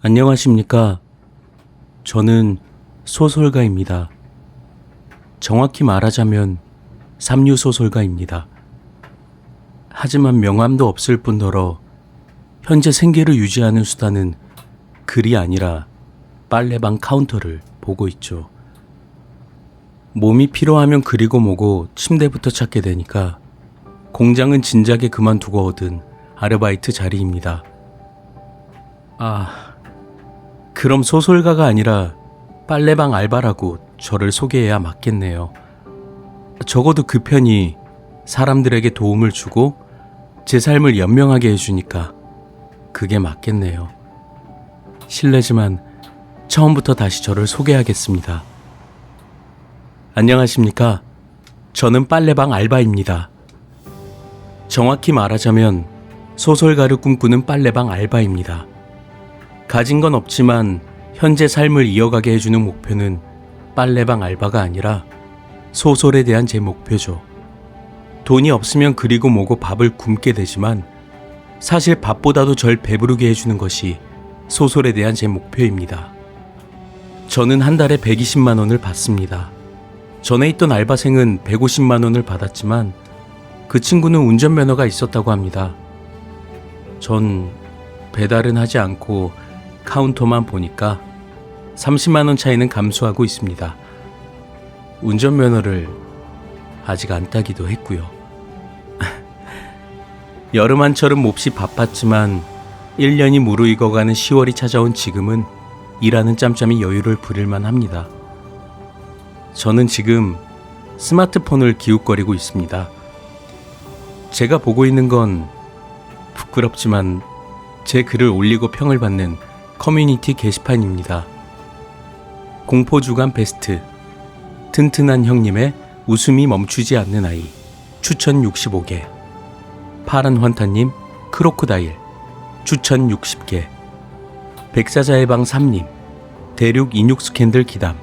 안녕하십니까. 저는 소설가입니다. 정확히 말하자면 삼류소설가입니다. 하지만 명함도 없을 뿐더러 현재 생계를 유지하는 수단은 글이 아니라 빨래방 카운터를 보고 있죠. 몸이 피로하면 그리고 뭐고 침대부터 찾게 되니까 공장은 진작에 그만두고 얻은 아르바이트 자리입니다. 그럼 소설가가 아니라 빨래방 알바라고 저를 소개해야 맞겠네요. 적어도 그 편이 사람들에게 도움을 주고 제 삶을 연명하게 해주니까 그게 맞겠네요. 실례지만 처음부터 다시 저를 소개하겠습니다. 안녕하십니까. 저는 빨래방 알바입니다. 정확히 말하자면 소설가를 꿈꾸는 빨래방 알바입니다. 가진 건 없지만 현재 삶을 이어가게 해주는 목표는 빨래방 알바가 아니라 소설에 대한 제 목표죠. 돈이 없으면 그리고 뭐고 밥을 굶게 되지만 사실 밥보다도 절 배부르게 해주는 것이 소설에 대한 제 목표입니다. 저는 한 달에 120만 원을 받습니다. 전에 있던 알바생은 150만 원을 받았지만 그 친구는 운전면허가 있었다고 합니다. 전 배달은 하지 않고 카운터만 보니까 30만 원 차이는 감수하고 있습니다. 운전면허를 아직 안 따기도 했고요. 여름 한철은 몹시 바빴지만 1년이 무르익어가는 10월이 찾아온 지금은 일하는 짬짬이 여유를 부릴만 합니다. 저는 지금 스마트폰을 기웃거리고 있습니다. 제가 보고 있는 건 부끄럽지만 제 글을 올리고 평을 받는 커뮤니티 게시판입니다. 공포주간 베스트, 튼튼한 형님의 웃음이 멈추지 않는 아이, 추천 65개, 파란 환타님, 크로코다일, 추천 60개, 백사자의 방 3님, 대륙 인육 스캔들 기담,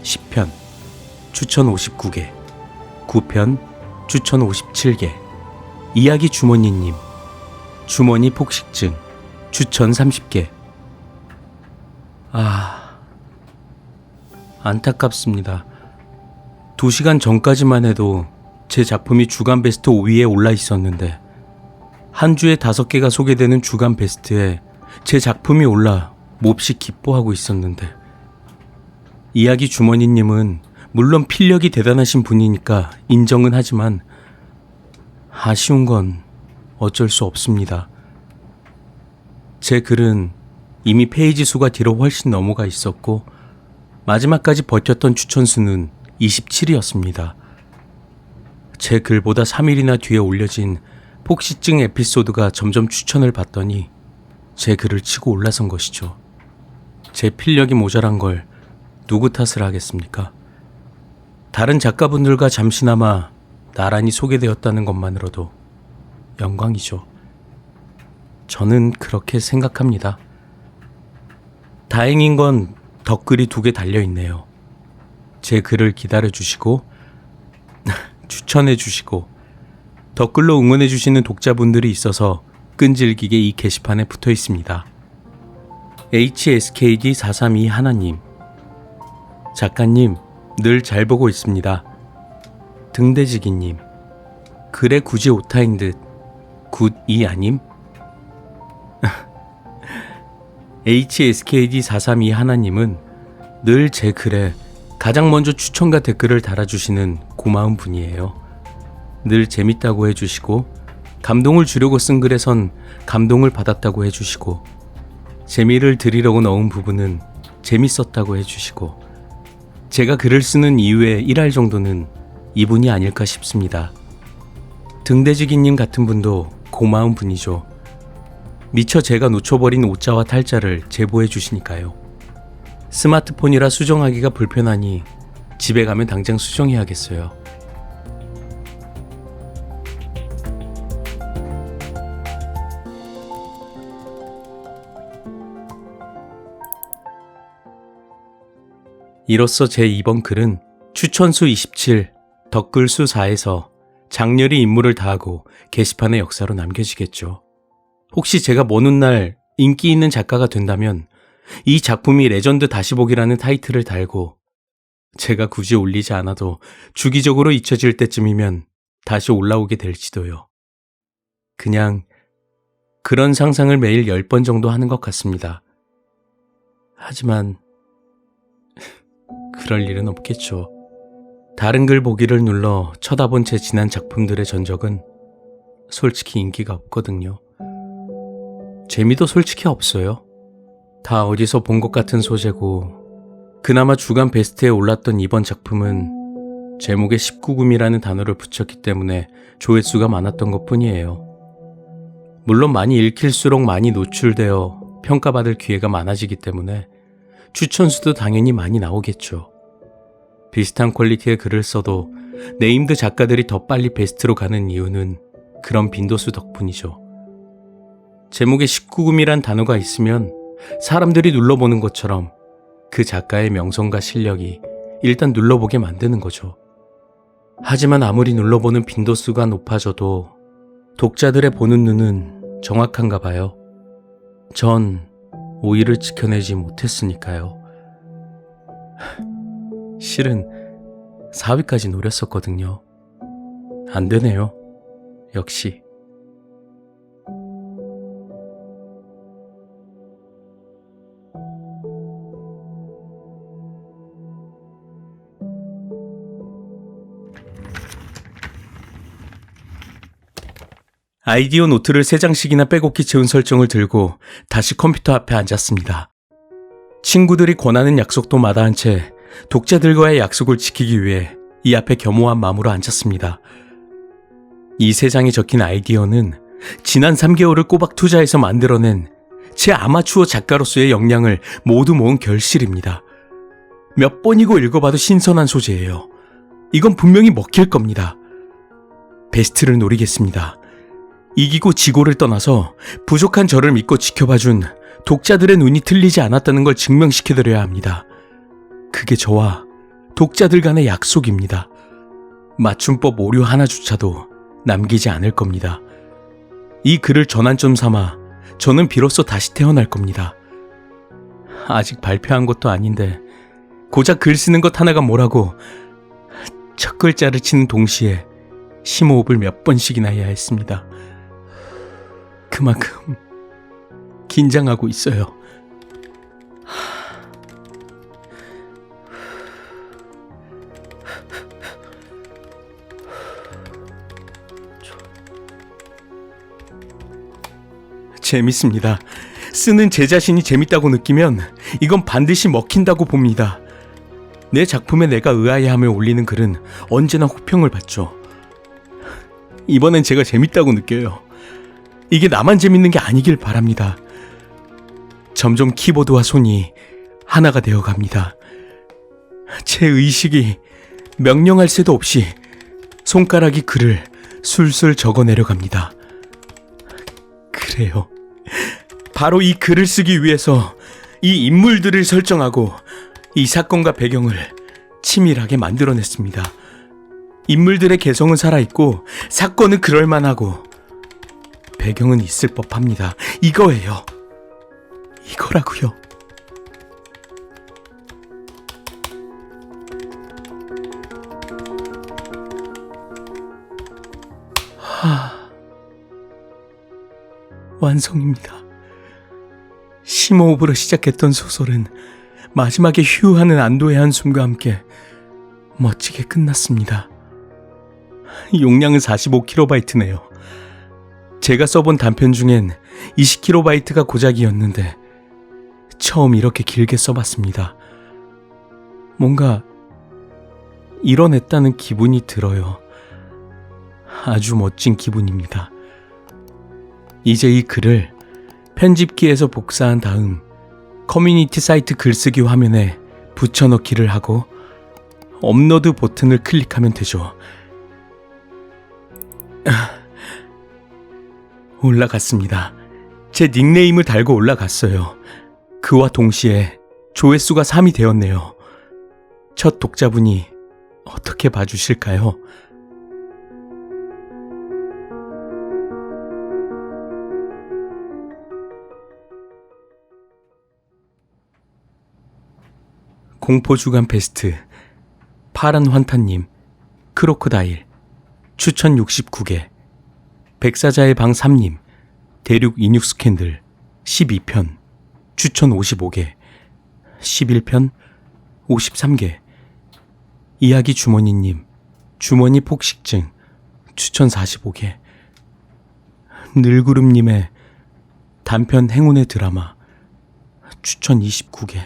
10편, 추천 59개, 9편, 추천 57개, 이야기 주머니님, 주머니 폭식증, 추천 30개. 안타깝습니다. 2시간 전까지만 해도 제 작품이 주간 베스트 5위에 올라 있었는데 한 주에 5개가 소개되는 주간 베스트에 제 작품이 올라 몹시 기뻐하고 있었는데 이야기 주머니님은 물론 필력이 대단하신 분이니까 인정은 하지만 아쉬운 건 어쩔 수 없습니다. 제 글은 이미 페이지 수가 뒤로 훨씬 넘어가 있었고 마지막까지 버텼던 추천수는 27이었습니다. 제 글보다 3일이나 뒤에 올려진 폭시증 에피소드가 점점 추천을 받더니 제 글을 치고 올라선 것이죠. 제 필력이 모자란 걸 누구 탓을 하겠습니까? 다른 작가분들과 잠시나마 나란히 소개되었다는 것만으로도 영광이죠. 저는 그렇게 생각합니다. 다행인 건 덧글이 2개 달려있네요. 제 글을 기다려주시고 추천해주시고 덧글로 응원해주시는 독자분들이 있어서 끈질기게 이 게시판에 붙어있습니다. HSKD432 하나님, 작가님 늘 잘 보고 있습니다. 등대지기님, 글에 굳이 오타인 듯 굿이 아님? HSKD432 하나님은 늘 제 글에 가장 먼저 추천과 댓글을 달아주시는 고마운 분이에요. 늘 재밌다고 해주시고 감동을 주려고 쓴 글에선 감동을 받았다고 해주시고 재미를 드리려고 넣은 부분은 재밌었다고 해주시고 제가 글을 쓰는 이유의 1할 정도는 이분이 아닐까 싶습니다. 등대지기님 같은 분도 고마운 분이죠. 미처 제가 놓쳐버린 오자와 탈자를 제보해 주시니까요. 스마트폰이라 수정하기가 불편하니 집에 가면 당장 수정해야겠어요. 이로써 제 이번 글은 추천수 27, 덧글수 4에서 장렬히 임무를 다하고 게시판의 역사로 남겨지겠죠. 혹시 제가 먼 훗날 인기 있는 작가가 된다면 이 작품이 레전드 다시 보기라는 타이틀을 달고 제가 굳이 올리지 않아도 주기적으로 잊혀질 때쯤이면 다시 올라오게 될지도요. 그냥 그런 상상을 매일 10번 정도 하는 것 같습니다. 하지만 그럴 일은 없겠죠. 다른 글 보기를 눌러 쳐다본 제 지난 작품들의 전적은 솔직히 인기가 없거든요. 재미도 솔직히 없어요. 다 어디서 본 것 같은 소재고 그나마 주간 베스트에 올랐던 이번 작품은 제목에 19금이라는 단어를 붙였기 때문에 조회수가 많았던 것뿐이에요. 물론 많이 읽힐수록 많이 노출되어 평가받을 기회가 많아지기 때문에 추천수도 당연히 많이 나오겠죠. 비슷한 퀄리티의 글을 써도 네임드 작가들이 더 빨리 베스트로 가는 이유는 그런 빈도수 덕분이죠. 제목에 19금이란 단어가 있으면 사람들이 눌러보는 것처럼 그 작가의 명성과 실력이 일단 눌러보게 만드는 거죠. 하지만 아무리 눌러보는 빈도수가 높아져도 독자들의 보는 눈은 정확한가 봐요. 전 오이를 지켜내지 못했으니까요. 실은 4위까지 노렸었거든요. 안 되네요. 역시. 아이디어 노트를 3장씩이나 빼곡히 채운 설정을 들고 다시 컴퓨터 앞에 앉았습니다. 친구들이 권하는 약속도 마다한 채 독자들과의 약속을 지키기 위해 이 앞에 겸허한 마음으로 앉았습니다. 이 3장에 적힌 아이디어는 지난 3개월을 꼬박 투자해서 만들어낸 제 아마추어 작가로서의 역량을 모두 모은 결실입니다. 몇 번이고 읽어봐도 신선한 소재예요. 이건 분명히 먹힐 겁니다. 베스트를 노리겠습니다. 이기고 지고를 떠나서 부족한 저를 믿고 지켜봐준 독자들의 눈이 틀리지 않았다는 걸 증명시켜드려야 합니다. 그게 저와 독자들 간의 약속입니다. 맞춤법 오류 하나조차도 남기지 않을 겁니다. 이 글을 전환점 삼아 저는 비로소 다시 태어날 겁니다. 아직 발표한 것도 아닌데 고작 글 쓰는 것 하나가 뭐라고 첫 글자를 치는 동시에 심호흡을 몇 번씩이나 해야 했습니다. 그만큼 긴장하고 있어요. 재밌습니다. 쓰는 제 자신이 재밌다고 느끼면 이건 반드시 먹힌다고 봅니다. 내 작품에 내가 의아해하며 올리는 글은 언제나 호평을 받죠. 이번엔 제가 재밌다고 느껴요. 이게 나만 재밌는 게 아니길 바랍니다. 점점 키보드와 손이 하나가 되어갑니다. 제 의식이 명령할 새도 없이 손가락이 글을 술술 적어 내려갑니다. 그래요. 바로 이 글을 쓰기 위해서 이 인물들을 설정하고 이 사건과 배경을 치밀하게 만들어냈습니다. 인물들의 개성은 살아있고 사건은 그럴만하고 배경은 있을 법합니다. 이거예요. 이거라고요. 완성입니다. 심호흡으로 시작했던 소설은 마지막에 휴하는 안도의 한숨과 함께 멋지게 끝났습니다. 용량은 45kB네요. 제가 써본 단편 중엔 20kB가 고작이었는데 처음 이렇게 길게 써봤습니다. 뭔가 이뤄냈다는 기분이 들어요. 아주 멋진 기분입니다. 이제 이 글을 편집기에서 복사한 다음 커뮤니티 사이트 글쓰기 화면에 붙여넣기를 하고 업로드 버튼을 클릭하면 되죠. 올라갔습니다. 제 닉네임을 달고 올라갔어요. 그와 동시에 조회수가 3이 되었네요. 첫 독자분이 어떻게 봐주실까요? 공포주간 베스트, 파란 환타님, 크로코다일, 추천 69개, 백사자의 방 3님, 대륙 인육 스캔들, 12편, 추천 55개, 11편, 53개, 이야기 주머니님, 주머니 폭식증, 추천 45개, 늘구름님의 단편 행운의 드라마, 추천 29개.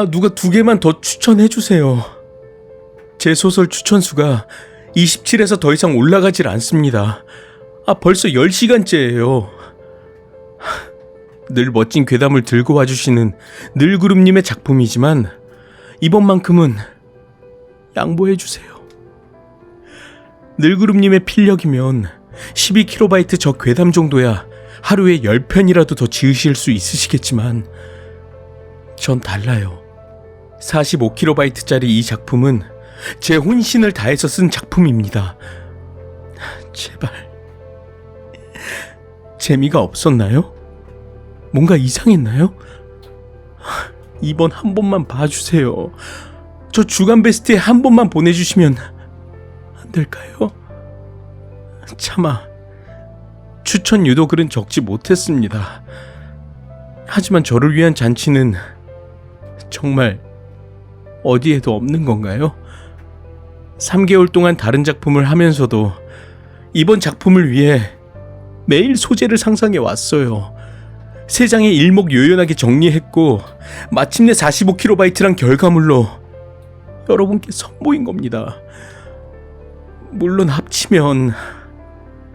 누가 2개만 더 추천해주세요. 제 소설 추천수가 27에서 더 이상 올라가질 않습니다. 벌써 10시간째예요. 늘 멋진 괴담을 들고 와주시는 늘구름님의 작품이지만 이번만큼은 양보해주세요. 늘구름님의 필력이면 12kB 저 괴담 정도야 하루에 10편이라도 더 지으실 수 있으시겠지만 전 달라요. 45kB짜리 이 작품은 제 혼신을 다해서 쓴 작품입니다. 제발 재미가 없었나요? 뭔가 이상했나요? 이번 한 번만 봐주세요. 저 주간 베스트에 한 번만 보내주시면 안 될까요? 차마 추천 유도글은 적지 못했습니다. 하지만 저를 위한 잔치는 정말 어디에도 없는 건가요? 3개월 동안 다른 작품을 하면서도 이번 작품을 위해 매일 소재를 상상해 왔어요. 3장에 일목요연하게 정리했고 마침내 45kB란 결과물로 여러분께 선보인 겁니다. 물론 합치면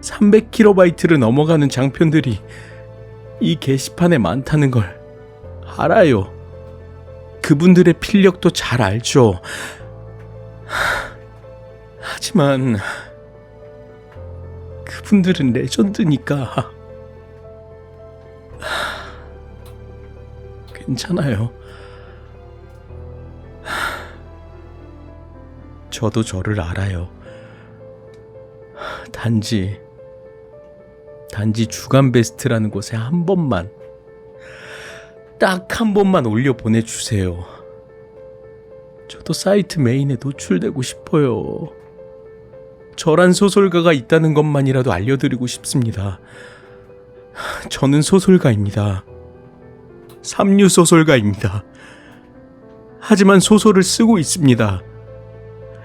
300kB를 넘어가는 장편들이 이 게시판에 많다는 걸 알아요. 그분들의 필력도 잘 알죠. 하지만 그분들은 레전드니까 괜찮아요. 저도 저를 알아요. 단지 주간 베스트라는 곳에 한 번만, 딱 한 번만 올려 보내주세요. 저도 사이트 메인에 노출되고 싶어요. 저란 소설가가 있다는 것만이라도 알려드리고 싶습니다. 저는 소설가입니다. 삼류 소설가입니다. 하지만 소설을 쓰고 있습니다.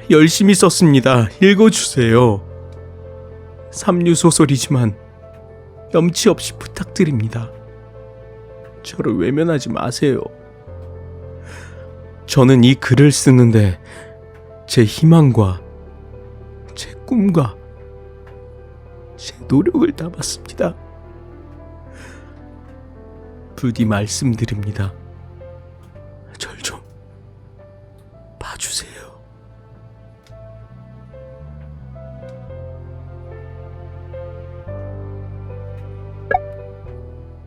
열심히 썼습니다. 읽어주세요. 삼류 소설이지만 염치 없이 부탁드립니다. 저를 외면하지 마세요. 저는 이 글을 쓰는데 제 희망과 제 꿈과 제 노력을 담았습니다. 부디 말씀드립니다. 절 좀 봐주세요.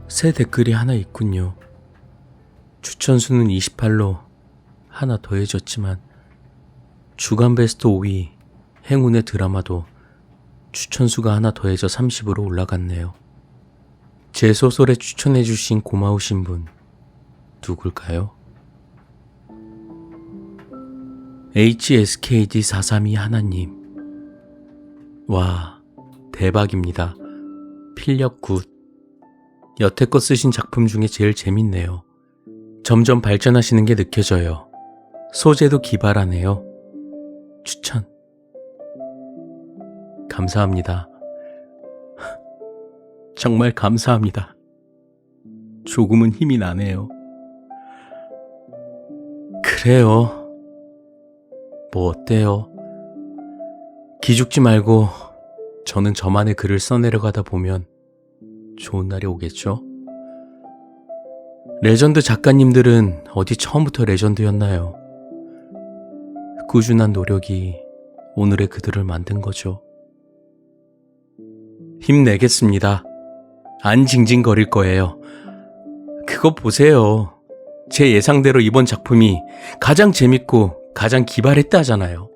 새 댓글이 하나 있군요. 추천수는 28로 하나 더해졌지만 주간 베스트 5위 행운의 드라마도 추천수가 하나 더해져 30으로 올라갔네요. 제 소설에 추천해주신 고마우신 분 누굴까요? HSKD432 하나님. 와, 대박입니다. 필력 굿. 여태껏 쓰신 작품 중에 제일 재밌네요. 점점 발전하시는 게 느껴져요. 소재도 기발하네요. 추천. 감사합니다. 정말 감사합니다. 조금은 힘이 나네요. 그래요. 뭐 어때요? 기죽지 말고 저는 저만의 글을 써내려가다 보면 좋은 날이 오겠죠? 레전드 작가님들은 어디 처음부터 레전드였나요? 꾸준한 노력이 오늘의 그들을 만든 거죠. 힘내겠습니다. 안 징징거릴 거예요. 그거 보세요. 제 예상대로 이번 작품이 가장 재밌고 가장 기발했다잖아요.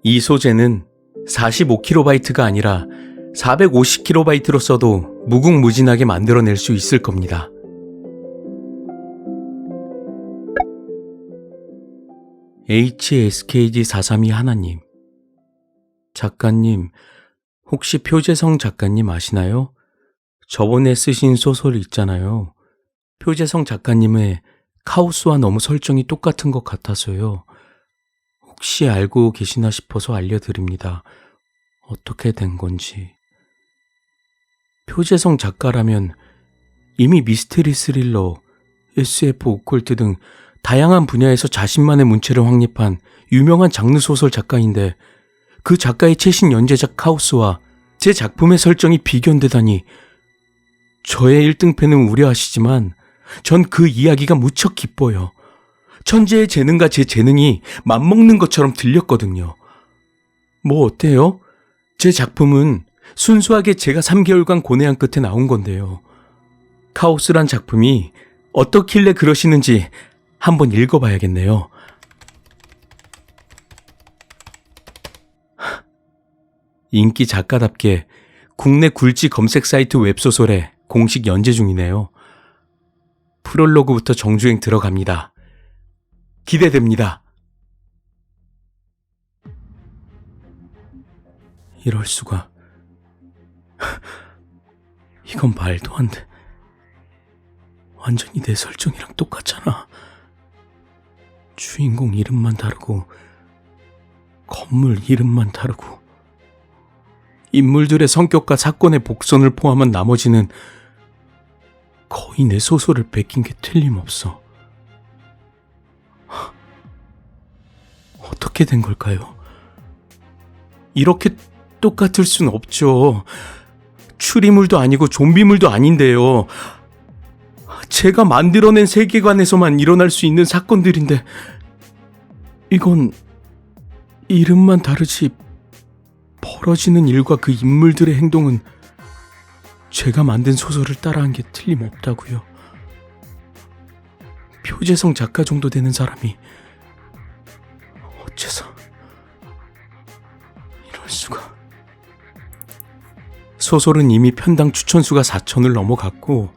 이 소재는 45kB가 아니라 450kB로 써도 무궁무진하게 만들어낼 수 있을 겁니다. HSKG432 하나님. 작가님, 혹시 표재성 작가님 아시나요? 저번에 쓰신 소설 있잖아요. 표재성 작가님의 카오스와 너무 설정이 똑같은 것 같아서요. 혹시 알고 계시나 싶어서 알려드립니다. 어떻게 된 건지. 표재성 작가라면 이미 미스테리 스릴러, SF, 오컬트 등 다양한 분야에서 자신만의 문체를 확립한 유명한 장르 소설 작가인데 그 작가의 최신 연재작 카오스와 제 작품의 설정이 비견되다니 저의 1등패는 우려하시지만 전 그 이야기가 무척 기뻐요. 천재의 재능과 제 재능이 맞먹는 것처럼 들렸거든요. 뭐 어때요? 제 작품은 순수하게 제가 3개월간 고뇌한 끝에 나온 건데요. 카오스란 작품이 어떻길래 그러시는지 한번 읽어봐야겠네요. 인기 작가답게 국내 굴지 검색 사이트 웹소설에 공식 연재 중이네요. 프롤로그부터 정주행 들어갑니다. 기대됩니다. 이럴 수가. 이건 말도 안 돼. 완전히 내 설정이랑 똑같잖아. 주인공 이름만 다르고 건물 이름만 다르고 인물들의 성격과 사건의 복선을 포함한 나머지는 거의 내 소설을 베낀 게 틀림없어. 어떻게 된 걸까요? 이렇게 똑같을 순 없죠. 추리물도 아니고 좀비물도 아닌데요. 제가 만들어낸 세계관에서만 일어날 수 있는 사건들인데 이건 이름만 다르지 벌어지는 일과 그 인물들의 행동은 제가 만든 소설을 따라한 게 틀림없다고요. 표재성 작가 정도 되는 사람이 어째서 이럴 수가. 소설은 이미 편당 추천수가 4,000을 넘어갔고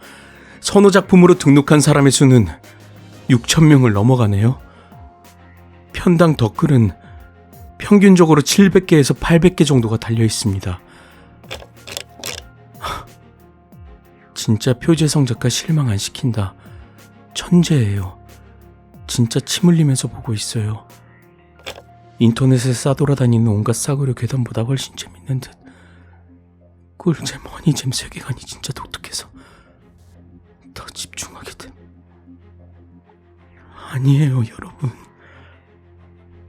선호 작품으로 등록한 사람의 수는 6,000명을 넘어가네요. 편당 댓글은 평균적으로 700개에서 800개 정도가 달려 있습니다. 진짜 표재성 작가 실망 안 시킨다. 천재예요. 진짜 침 흘리면서 보고 있어요. 인터넷에 싸돌아다니는 온갖 싸구려 괴담보다 훨씬 재밌는 듯. 꿀잼, 허니잼 세계관이 진짜 독특해서 더 집중하게 됨. 아니에요, 여러분.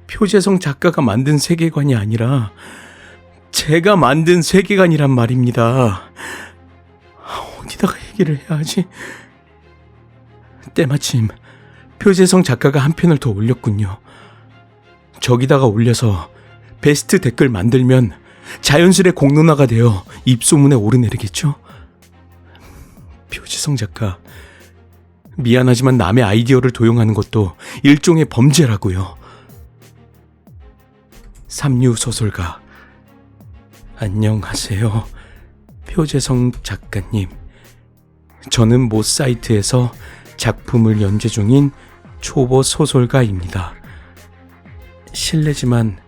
표재성 작가가 만든 세계관이 아니라 제가 만든 세계관이란 말입니다. 어디다가 얘기를 해야 하지? 때마침 표재성 작가가 한 편을 더 올렸군요. 저기다가 올려서 베스트 댓글 만들면 자연스레 공론화가 되어 입소문에 오르내리겠죠? 표재성 작가, 미안하지만 남의 아이디어를 도용하는 것도 일종의 범죄라고요. 삼류 소설가, 안녕하세요. 표재성 작가님. 저는 모 사이트에서 작품을 연재 중인 초보 소설가입니다. 실례지만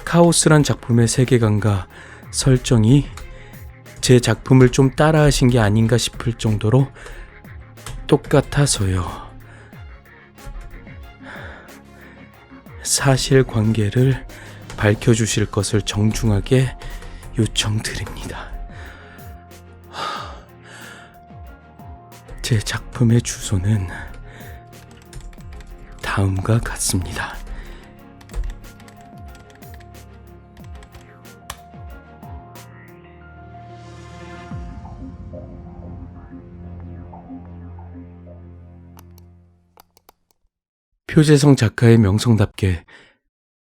카오스란 작품의 세계관과 설정이 제 작품을 좀 따라하신 게 아닌가 싶을 정도로 똑같아서요. 사실관계를 밝혀주실 것을 정중하게 요청드립니다. 제 작품의 주소는 다음과 같습니다. 표재성 작가의 명성답게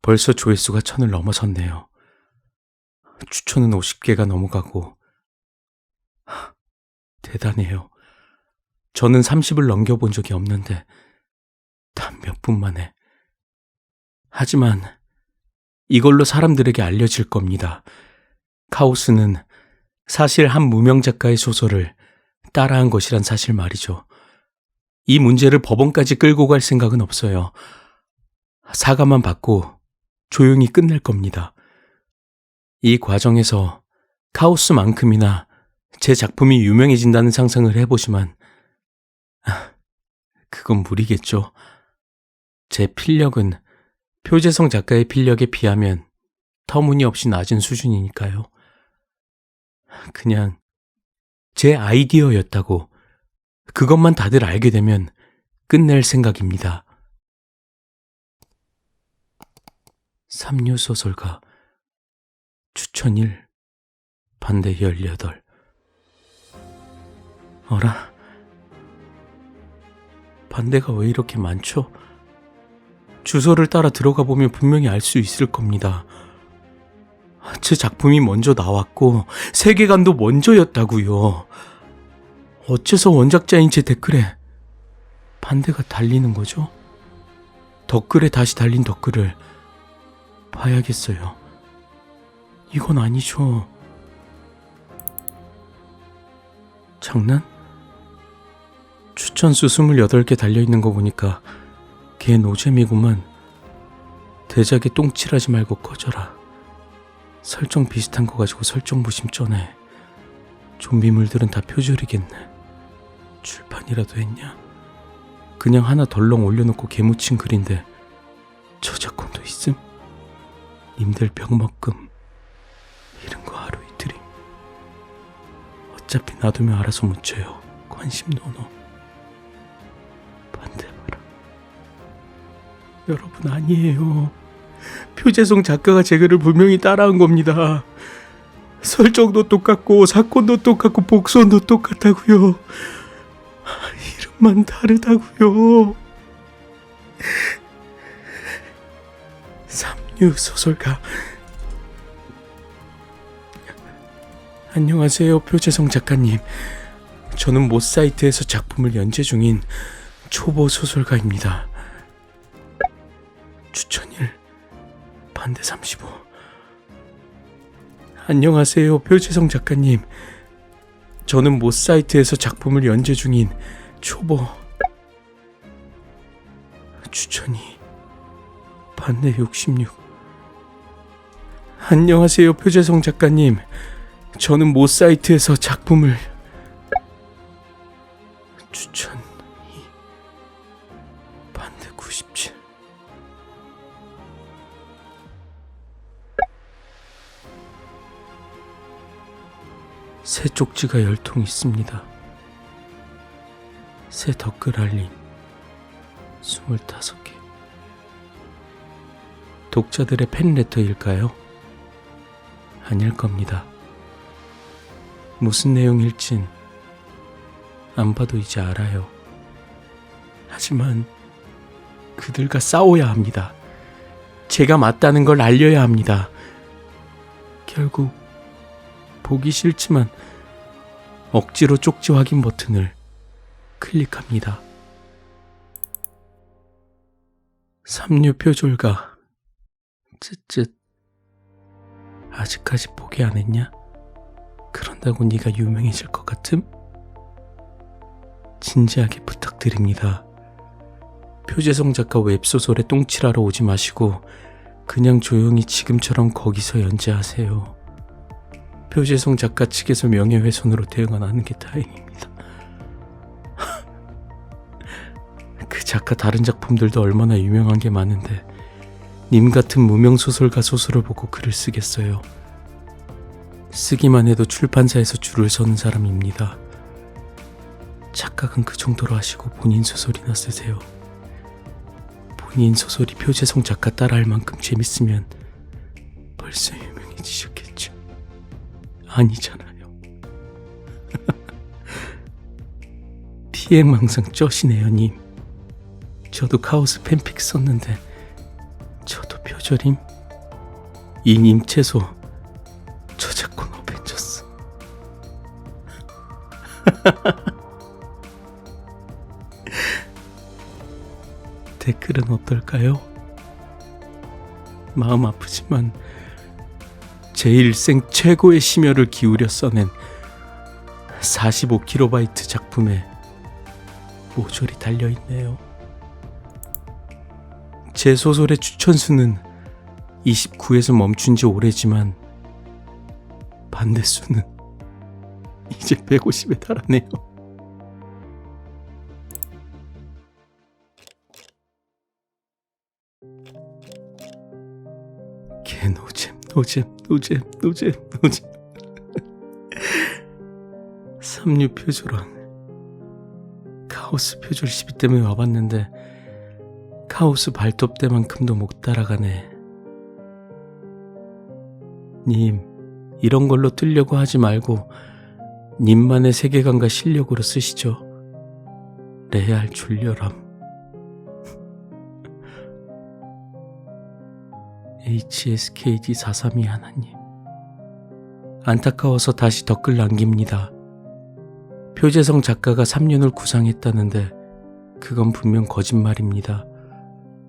벌써 조회수가 1,000을 넘어섰네요. 추천은 50개가 넘어가고 대단해요. 저는 30을 넘겨본 적이 없는데 단 몇 분 만에. 하지만 이걸로 사람들에게 알려질 겁니다. 카오스는 사실 한 무명 작가의 소설을 따라한 것이란 사실 말이죠. 이 문제를 법원까지 끌고 갈 생각은 없어요. 사과만 받고 조용히 끝낼 겁니다. 이 과정에서 카오스만큼이나 제 작품이 유명해진다는 상상을 해보지만 그건 무리겠죠. 제 필력은 표재성 작가의 필력에 비하면 터무니없이 낮은 수준이니까요. 그냥 제 아이디어였다고 그것만 다들 알게 되면 끝낼 생각입니다. 삼류소설가 추천 1 반대 18 어라? 반대가 왜 이렇게 많죠? 주소를 따라 들어가 보면 분명히 알 수 있을 겁니다. 제 작품이 먼저 나왔고 세계관도 먼저였다고요. 어째서 원작자인 제 댓글에 반대가 달리는 거죠? 댓글에 다시 달린 댓글을 봐야겠어요. 이건 아니죠. 장난? 추천수 28개 달려있는 거 보니까 걔 노잼이구만. 대작에 똥칠하지 말고 꺼져라. 설정 비슷한 거 가지고 설정 부심 쩌네. 좀비물들은 다 표절이겠네. 출판이라도 했냐? 그냥 하나 덜렁 올려놓고 개묻힌 글인데 저작권도 있음? 님들 병 먹금 이런 거 하루 이틀임. 어차피 놔두면 알아서 묻혀요. 관심 노노. 반대 봐라. 여러분 아니에요. 표재성 작가가 제 글을 분명히 따라한 겁니다. 설정도 똑같고 사건도 똑같고 복선도 똑같다고요. 이름만 다르다고요. 삼류 소설가. 안녕하세요, 표재성 작가님. 저는 모 사이트에서 작품을 연재 중인 초보 소설가입니다. 추천 1 반대 35 안녕하세요, 표재성 작가님. 저는 모 사이트에서 작품을 연재 중인 초보 추천 2 반대 66 안녕하세요, 표재성 작가님. 저는 모 사이트에서 작품을 추천 2 반대 97 새 쪽지가 10통 있습니다. 새 댓글 알림 25개. 독자들의 팬레터일까요? 아닐 겁니다. 무슨 내용일진 안 봐도 이제 알아요. 하지만 그들과 싸워야 합니다. 제가 맞다는 걸 알려야 합니다. 결국 보기 싫지만 억지로 쪽지 확인 버튼을 클릭합니다. 삼류 표절가 쯧쯧. 아직까지 포기 안 했냐? 그런다고 네가 유명해질 것 같음? 진지하게 부탁드립니다. 표재성 작가 웹소설에 똥칠하러 오지 마시고 그냥 조용히 지금처럼 거기서 연재하세요. 표재성 작가 측에서 명예훼손으로 대응 안 하는 게 다행입니다. 그 작가 다른 작품들도 얼마나 유명한 게 많은데 님 같은 무명 소설가 소설을 보고 글을 쓰겠어요. 쓰기만 해도 출판사에서 줄을 서는 사람입니다. 착각은 그 정도로 하시고 본인 소설이나 쓰세요. 본인 소설이 표재성 작가 따라할 만큼 재밌으면 벌써 유명해지셨겠죠. 아니잖아요. 피해망상 쩌시네요, 님. 저도 카오스 팬픽 썼는데 저도 표절임? 이 님 채소 저작권 어벤져스. 댓글은 어떨까요? 마음 아프지만 제 일생 최고의 심혈을 기울여 써낸 45KB 작품에 모조리 달려있네요. 제 소설의 추천수는 29에서 멈춘 지 오래지만 반대수는 이제 150에 달하네요. 노잼. 삼류 표절원. 카오스 표절 시비 때문에 와봤는데 카오스 발톱 때만큼도 못 따라가네. 님, 이런 걸로 뜨려고 하지 말고 님만의 세계관과 실력으로 쓰시죠. 레알 졸려람. HSKD432 하나님, 안타까워서 다시 댓글 남깁니다. 표재성 작가가 3륜을 구상했다는데 그건 분명 거짓말입니다.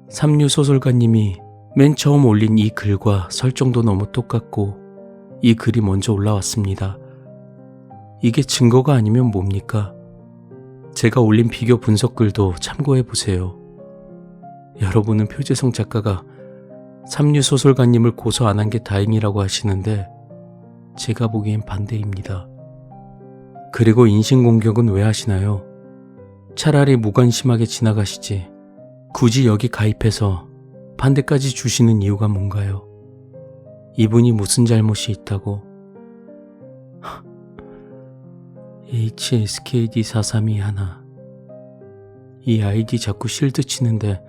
3류 소설가님이 맨 처음 올린 이 글과 설정도 너무 똑같고 이 글이 먼저 올라왔습니다. 이게 증거가 아니면 뭡니까? 제가 올린 비교 분석글도 참고해보세요. 여러분은 표재성 작가가 3류 소설가님을 고소 안 한 게 다행이라고 하시는데 제가 보기엔 반대입니다. 그리고 인신공격은 왜 하시나요? 차라리 무관심하게 지나가시지 굳이 여기 가입해서 반대까지 주시는 이유가 뭔가요? 이분이 무슨 잘못이 있다고? HSKD432 하나, 이 아이디 자꾸 실드 치는데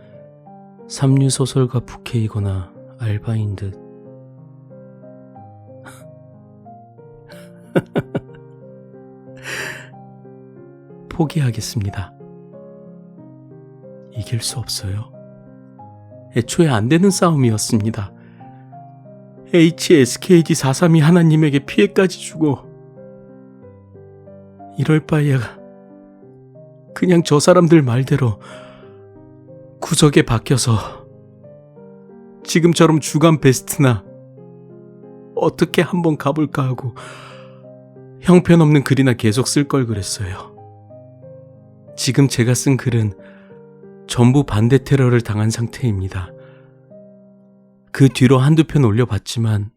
3류 소설가 부캐이거나 알바인 듯. 포기하겠습니다. 이길 수 없어요. 애초에 안 되는 싸움이었습니다. HSKD432 하나님에게 피해까지 주고 이럴 바에야 그냥 저 사람들 말대로 구석에 박혀서 지금처럼 주간 베스트나 어떻게 한번 가볼까 하고 형편없는 글이나 계속 쓸 걸 그랬어요. 지금 제가 쓴 글은 전부 반대 테러를 당한 상태입니다. 그 뒤로 한두 편 올려봤지만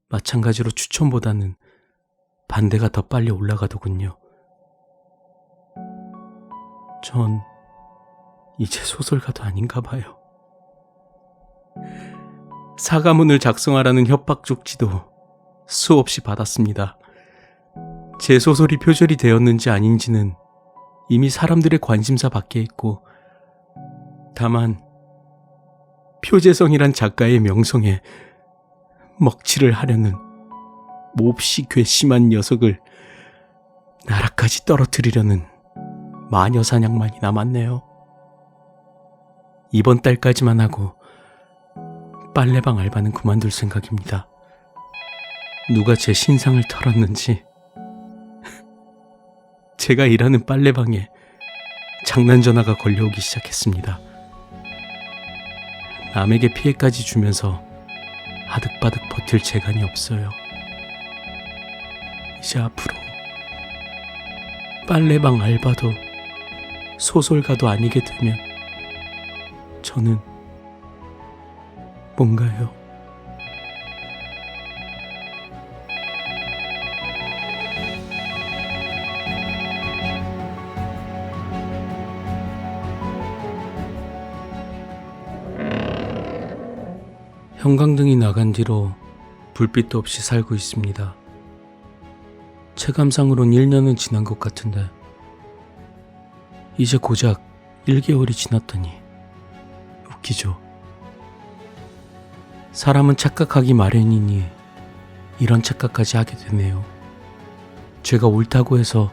마찬가지로 추천보다는 반대가 더 빨리 올라가더군요. 전 이제 소설가도 아닌가 봐요. 사과문을 작성하라는 협박 쪽지도 수없이 받았습니다. 제 소설이 표절이 되었는지 아닌지는 이미 사람들의 관심사 밖에 있고, 다만 표재성이란 작가의 명성에 먹칠을 하려는 몹시 괘씸한 녀석을 나라까지 떨어뜨리려는 마녀 사냥만이 남았네요. 이번 달까지만 하고 빨래방 알바는 그만둘 생각입니다. 누가 제 신상을 털었는지 제가 일하는 빨래방에 장난 전화가 걸려오기 시작했습니다. 남에게 피해까지 주면서 아득바득 버틸 재간이 없어요. 이제 앞으로 빨래방 알바도 소설가도 아니게 되면 저는 뭔가요? 형광등이 나간 뒤로 불빛도 없이 살고 있습니다. 체감상으론 1년은 지난 것 같은데 이제 고작 1개월이 지났다니 웃기죠. 사람은 착각하기 마련이니 이런 착각까지 하게 되네요. 제가 옳다고 해서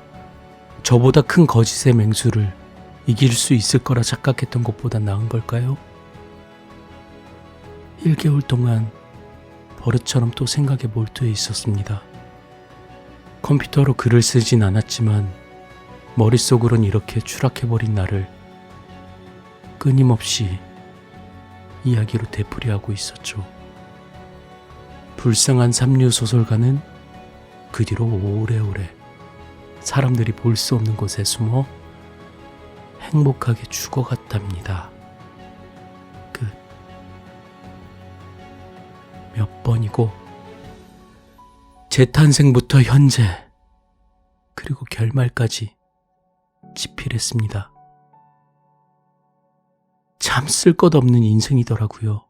저보다 큰 거짓의 맹수를 이길 수 있을 거라 착각했던 것보다 나은 걸까요? 1개월 동안 버릇처럼 또 생각에 몰두해 있었습니다. 컴퓨터로 글을 쓰진 않았지만 머릿속으론 이렇게 추락해버린 나를 끊임없이 이야기로 되풀이하고 있었죠. 불쌍한 삼류 소설가는 그 뒤로 오래오래 사람들이 볼 수 없는 곳에 숨어 행복하게 죽어갔답니다. 끝. 번이고 재탄생부터 현재 그리고 결말까지 집필했습니다. 참 쓸 것 없는 인생이더라고요.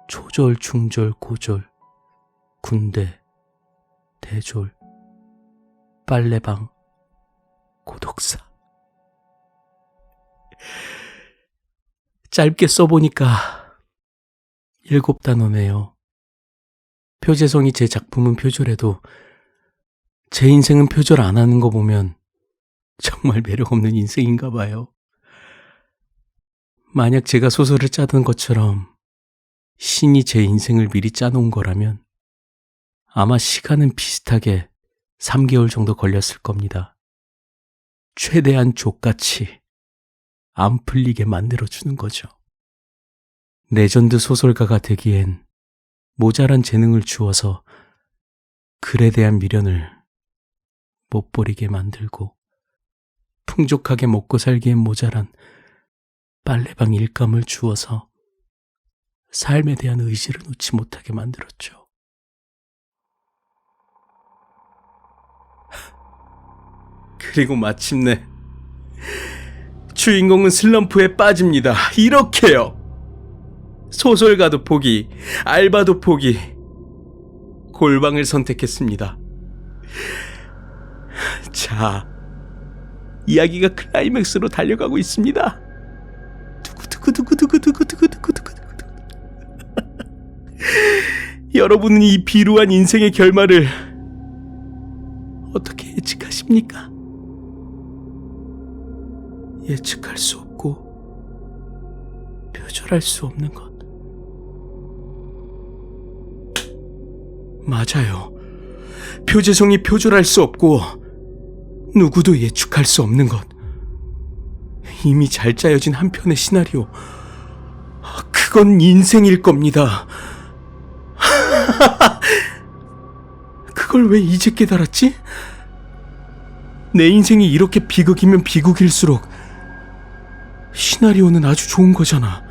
초졸, 중졸, 고졸, 군대, 대졸, 빨래방, 고독사. 짧게 써보니까 7단어네요. 표재성이 제 작품은 표절해도 제 인생은 표절 안 하는 거 보면 정말 매력 없는 인생인가 봐요. 만약 제가 소설을 짜던 것처럼 신이 제 인생을 미리 짜놓은 거라면 아마 시간은 비슷하게 3개월 정도 걸렸을 겁니다. 최대한 족같이 안 풀리게 만들어주는 거죠. 레전드 소설가가 되기엔 모자란 재능을 주어서 글에 대한 미련을 못 버리게 만들고 풍족하게 먹고 살기엔 모자란 빨래방 일감을 주어서 삶에 대한 의지를 놓지 못하게 만들었죠. 그리고 마침내 주인공은 슬럼프에 빠집니다. 이렇게요. 소설가도 포기, 알바도 포기, 골방을 선택했습니다. 자, 이야기가 클라이맥스로 달려가고 있습니다. 두구두구두구두구두구두구두구두구. 여러분은 이 비루한 인생의 결말을 어떻게 예측하십니까? 예측할 수 없고 표절할 수 없는 것. 맞아요. 표재성이 표절할 수 없고 누구도 예측할 수 없는 것. 이미 잘 짜여진 한 편의 시나리오. 그건 인생일 겁니다. 그걸 왜 이제 깨달았지? 내 인생이 이렇게 비극이면 비극일수록 시나리오는 아주 좋은 거잖아.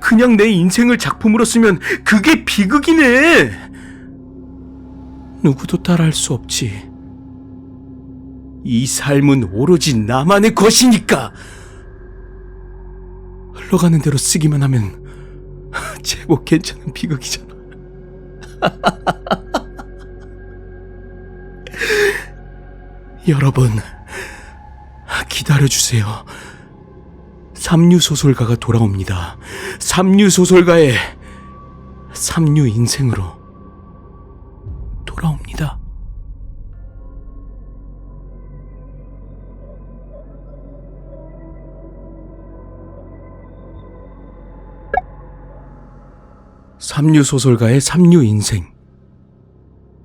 그냥 내 인생을 작품으로 쓰면 그게 비극이네. 누구도 따라할 수 없지. 이 삶은 오로지 나만의 것이니까. 흘러가는 대로 쓰기만 하면 제법 괜찮은 비극이잖아. 여러분, 기다려주세요. 삼류 소설가가 돌아옵니다. 삼류 소설가의 삼류 인생으로 돌아옵니다. 삼류 소설가의 삼류 인생.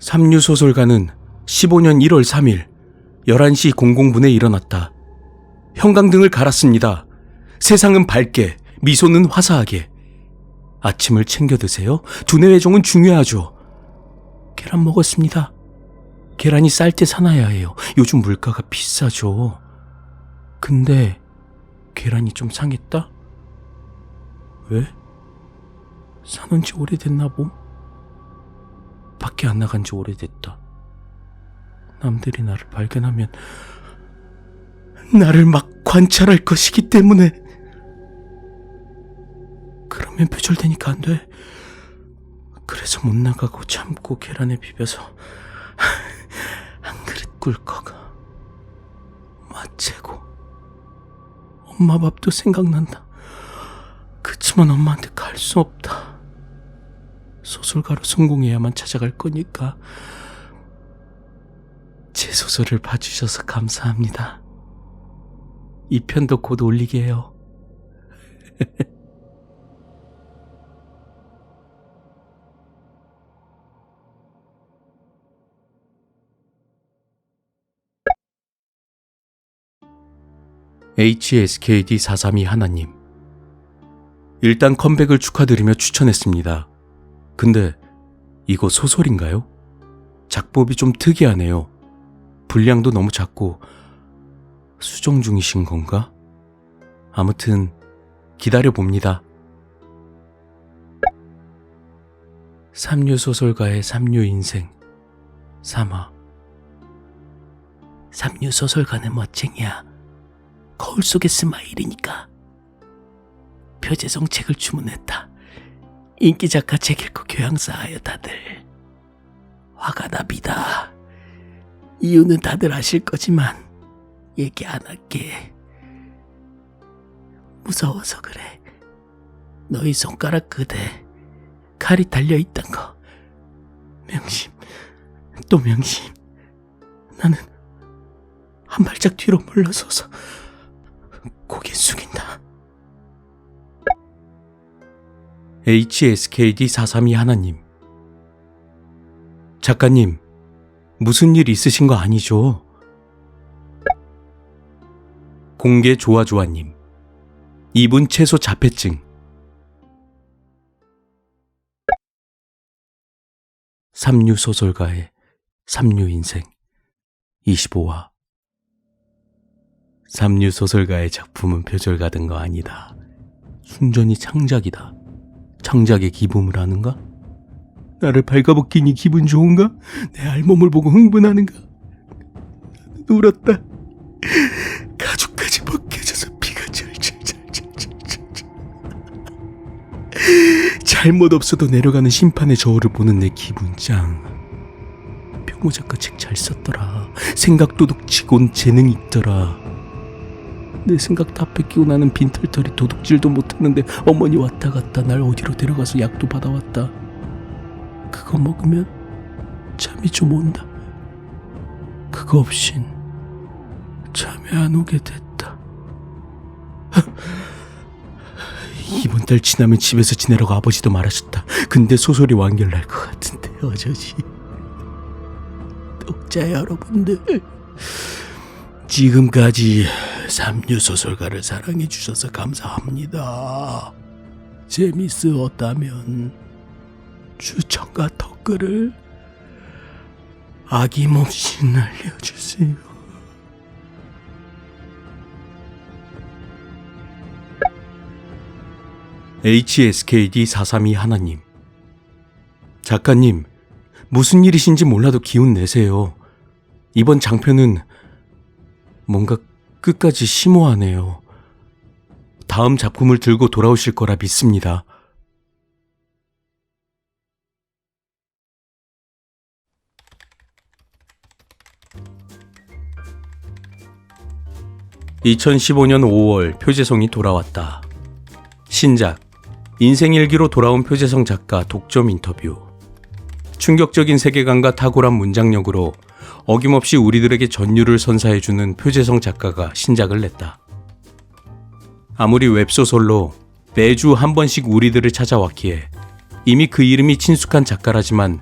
삼류 소설가는 15년 1월 3일 11시 00분에 일어났다. 형광등을 갈았습니다. 세상은 밝게, 미소는 화사하게. 아침을 챙겨 드세요. 두뇌 회종은 중요하죠. 계란 먹었습니다. 계란이 쌀 때 사놔야 해요. 요즘 물가가 비싸죠. 근데 계란이 좀 상했다? 왜? 사놓은 지 오래됐나 봄? 밖에 안 나간 지 오래됐다. 남들이 나를 발견하면 나를 막 관찰할 것이기 때문에. 그러면 표절되니까 안 돼. 그래서 못 나가고 참고 계란에 비벼서 한 그릇 꿀꺽 맛채고. 엄마 밥도 생각난다. 그치만 엄마한테 갈 수 없다. 소설가로 성공해야만 찾아갈 거니까. 제 소설을 봐주셔서 감사합니다. 이 편도 곧 올리게 해요. HSKD432 하나님, 일단 컴백을 축하드리며 추천했습니다. 근데 이거 소설인가요? 작법이 좀 특이하네요. 분량도 너무 작고 수정 중이신 건가? 아무튼 기다려봅니다. 삼류 소설가의 삼류 인생 3화. 삼류 소설가는 멋쟁이야. 거울 속의 스마일이니까. 표재성 책을 주문했다. 인기 작가 책 읽고 교양 쌓아요 다들. 화가 납니다. 이유는 다들 아실 거지만 얘기 안 할게. 무서워서 그래. 너희 손가락 끝에 칼이 달려있단 거. 명심, 또 명심. 나는 한 발짝 뒤로 물러서서 고개 숙인다. HSKD432 하나님. 작가님, 무슨 일 있으신 거 아니죠? 공개 좋아좋아님. 이분 최소 자폐증. 삼류 소설가의 삼류 인생 25화. 삼류 소설가의 작품은 표절가든 거 아니다. 순전히 창작이다. 창작에 기분을 하는가? 나를 발가벗기니 기분 좋은가? 내 알몸을 보고 흥분하는가? 나는 울었다. 가죽까지 벗겨져서 피가 절절절절절절. 잘못 없어도 내려가는 심판의 저울을 보는 내 기분 짱. 표모 작가 책 잘 썼더라. 생각 도둑치곤 재능이 있더라. 내 생각 다 뺏기고 나는 빈털터리 도둑질도 못하는데 어머니 왔다 갔다 날 어디로 데려가서 약도 받아왔다. 그거 먹으면 잠이 좀 온다. 그거 없인 잠이 안 오게 됐다. 이번 달 지나면 집에서 지내라고 아버지도 말하셨다. 근데 소설이 완결날 것 같은데 어쩌지. 독자 여러분들, 지금까지 삼류 소설가를 사랑해 주셔서 감사합니다. 재밌었다면 추천과 댓글을 아낌없이 날려주세요. HSKD432 하나님. 작가님, 무슨 일이신지 몰라도 기운 내세요. 이번 장편은 뭔가 끝까지 심오하네요. 다음 작품을 들고 돌아오실 거라 믿습니다. (2015년 5월) 표재성이 돌아왔다. 신작 인생일기로 돌아온 표재성 작가 독점 인터뷰. 충격적인 세계관과 탁월한 문장력으로 어김없이 우리들에게 전율을 선사해주는 표재성 작가가 신작을 냈다. 아무리 웹소설로 매주 한 번씩 우리들을 찾아왔기에 이미 그 이름이 친숙한 작가라지만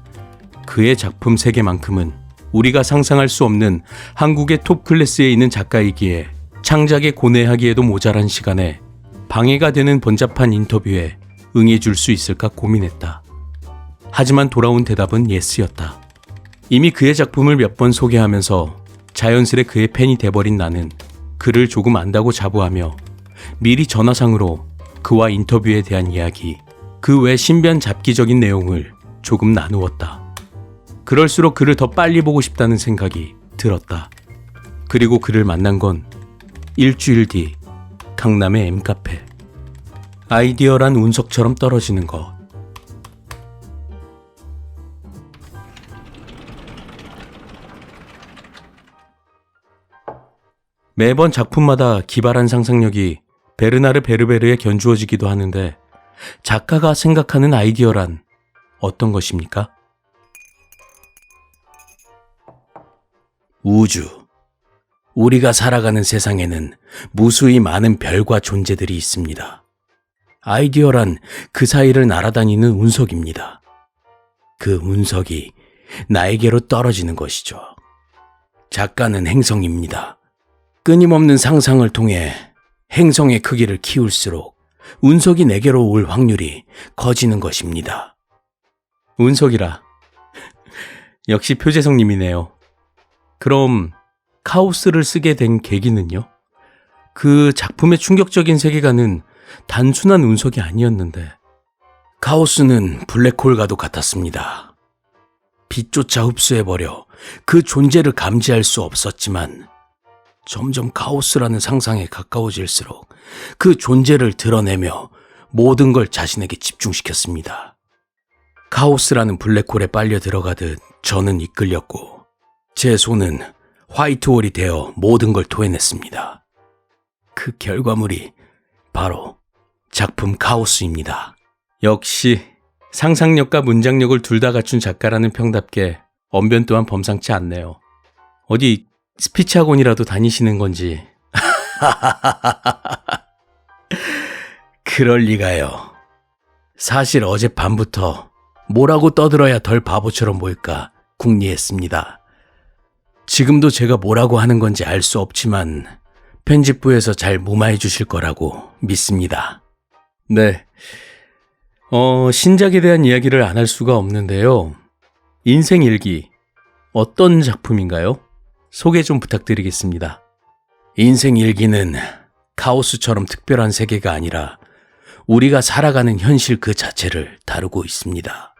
그의 작품 세계만큼은 우리가 상상할 수 없는 한국의 톱 클래스에 있는 작가이기에 창작에 고뇌하기에도 모자란 시간에 방해가 되는 번잡한 인터뷰에 응해줄 수 있을까 고민했다. 하지만 돌아온 대답은 예스였다. 이미 그의 작품을 몇 번 소개하면서 자연스레 그의 팬이 돼버린 나는 그를 조금 안다고 자부하며 미리 전화상으로 그와 인터뷰에 대한 이야기, 그 외 신변 잡기적인 내용을 조금 나누었다. 그럴수록 그를 더 빨리 보고 싶다는 생각이 들었다. 그리고 그를 만난 건 일주일 뒤 강남의 M카페. 아이디어란 운석처럼 떨어지는 것. 매번 작품마다 기발한 상상력이 베르나르 베르베르에 견주어지기도 하는데 작가가 생각하는 아이디어란 어떤 것입니까? 우주. 우리가 살아가는 세상에는 무수히 많은 별과 존재들이 있습니다. 아이디어란 그 사이를 날아다니는 운석입니다. 그 운석이 나에게로 떨어지는 것이죠. 작가는 행성입니다. 끊임없는 상상을 통해 행성의 크기를 키울수록 운석이 내게로 올 확률이 커지는 것입니다. 운석이라. 역시 표재성님이네요. 그럼 카오스를 쓰게 된 계기는요? 그 작품의 충격적인 세계관은 단순한 운석이 아니었는데 카오스는 블랙홀과도 같았습니다. 빛조차 흡수해버려 그 존재를 감지할 수 없었지만 점점 카오스라는 상상에 가까워질수록 그 존재를 드러내며 모든 걸 자신에게 집중시켰습니다. 카오스라는 블랙홀에 빨려 들어가듯 저는 이끌렸고 제 손은 화이트홀이 되어 모든 걸 토해냈습니다. 그 결과물이 바로 작품 카오스입니다. 역시 상상력과 문장력을 둘 다 갖춘 작가라는 평답게 언변 또한 범상치 않네요. 어디 스피치 학원이라도 다니시는 건지. 그럴 리가요. 사실 어젯밤부터 뭐라고 떠들어야 덜 바보처럼 보일까 궁리했습니다. 지금도 제가 뭐라고 하는 건지 알 수 없지만 편집부에서 잘 무마해 주실 거라고 믿습니다. 네. 신작에 대한 이야기를 안 할 수가 없는데요. 인생 일기, 어떤 작품인가요? 소개 좀 부탁드리겠습니다. 인생 일기는 카오스처럼 특별한 세계가 아니라 우리가 살아가는 현실 그 자체를 다루고 있습니다.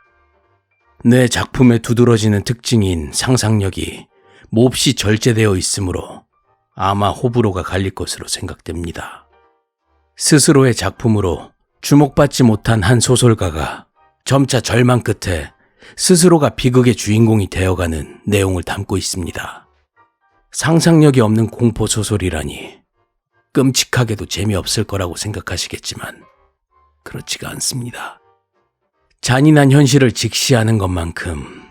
내 작품에 두드러지는 특징인 상상력이 몹시 절제되어 있으므로 아마 호불호가 갈릴 것으로 생각됩니다. 스스로의 작품으로 주목받지 못한 한 소설가가 점차 절망 끝에 스스로가 비극의 주인공이 되어가는 내용을 담고 있습니다. 상상력이 없는 공포소설이라니 끔찍하게도 재미없을 거라고 생각하시겠지만 그렇지가 않습니다. 잔인한 현실을 직시하는 것만큼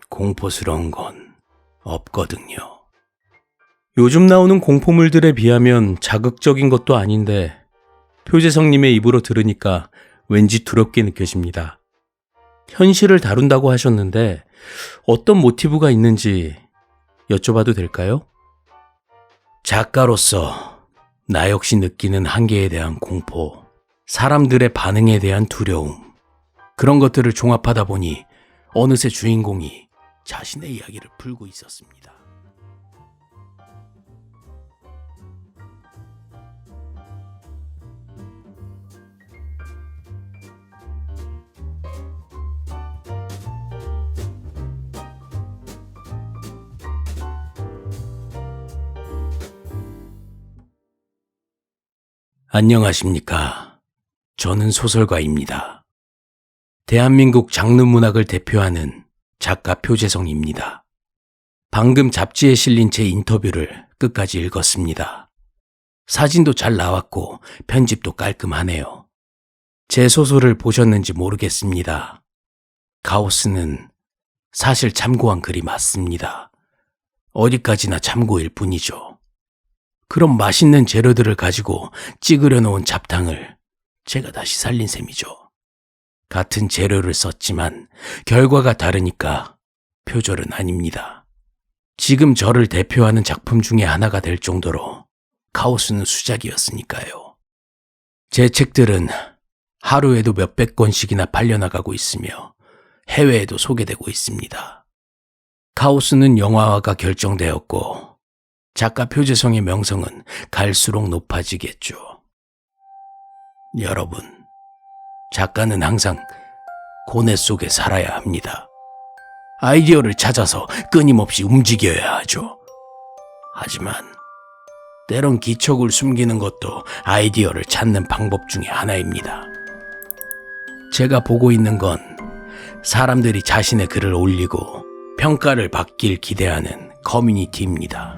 공포스러운 건 없거든요. 요즘 나오는 공포물들에 비하면 자극적인 것도 아닌데 표재성님의 입으로 들으니까 왠지 두렵게 느껴집니다. 현실을 다룬다고 하셨는데 어떤 모티브가 있는지 여쭤봐도 될까요? 작가로서 나 역시 느끼는 한계에 대한 공포, 사람들의 반응에 대한 두려움, 그런 것들을 종합하다 보니 어느새 주인공이 자신의 이야기를 풀고 있었습니다. 안녕하십니까. 저는 소설가입니다. 대한민국 장르문학을 대표하는 작가 표재성입니다. 방금 잡지에 실린 제 인터뷰를 끝까지 읽었습니다. 사진도 잘 나왔고 편집도 깔끔하네요. 제 소설을 보셨는지 모르겠습니다. 카오스는 사실 참고한 글이 맞습니다. 어디까지나 참고일 뿐이죠. 그런 맛있는 재료들을 가지고 찌그려 놓은 잡탕을 제가 다시 살린 셈이죠. 같은 재료를 썼지만 결과가 다르니까 표절은 아닙니다. 지금 저를 대표하는 작품 중에 하나가 될 정도로 카오스는 수작이었으니까요. 제 책들은 하루에도 몇백 권씩이나 팔려나가고 있으며 해외에도 소개되고 있습니다. 카오스는 영화화가 결정되었고 작가 표재성의 명성은 갈수록 높아지겠죠. 여러분, 작가는 항상 고뇌 속에 살아야 합니다. 아이디어를 찾아서 끊임없이 움직여야 하죠. 하지만 때론 기척을 숨기는 것도 아이디어를 찾는 방법 중에 하나입니다. 제가 보고 있는 건 사람들이 자신의 글을 올리고 평가를 받길 기대하는 커뮤니티입니다.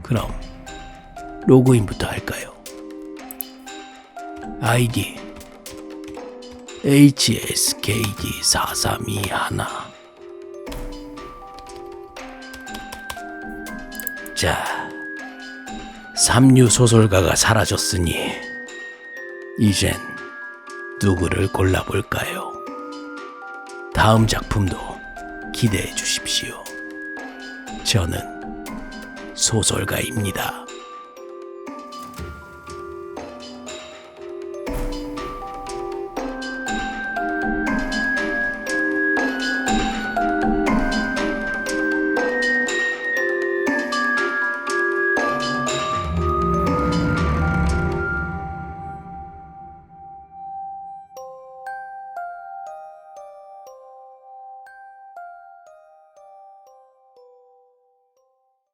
그럼 로그인부터 할까요? 아이디 HSKD4321. 자, 삼류 소설가가 사라졌으니 이젠 누구를 골라볼까요? 다음 작품도 기대해 주십시오. 저는 소설가입니다.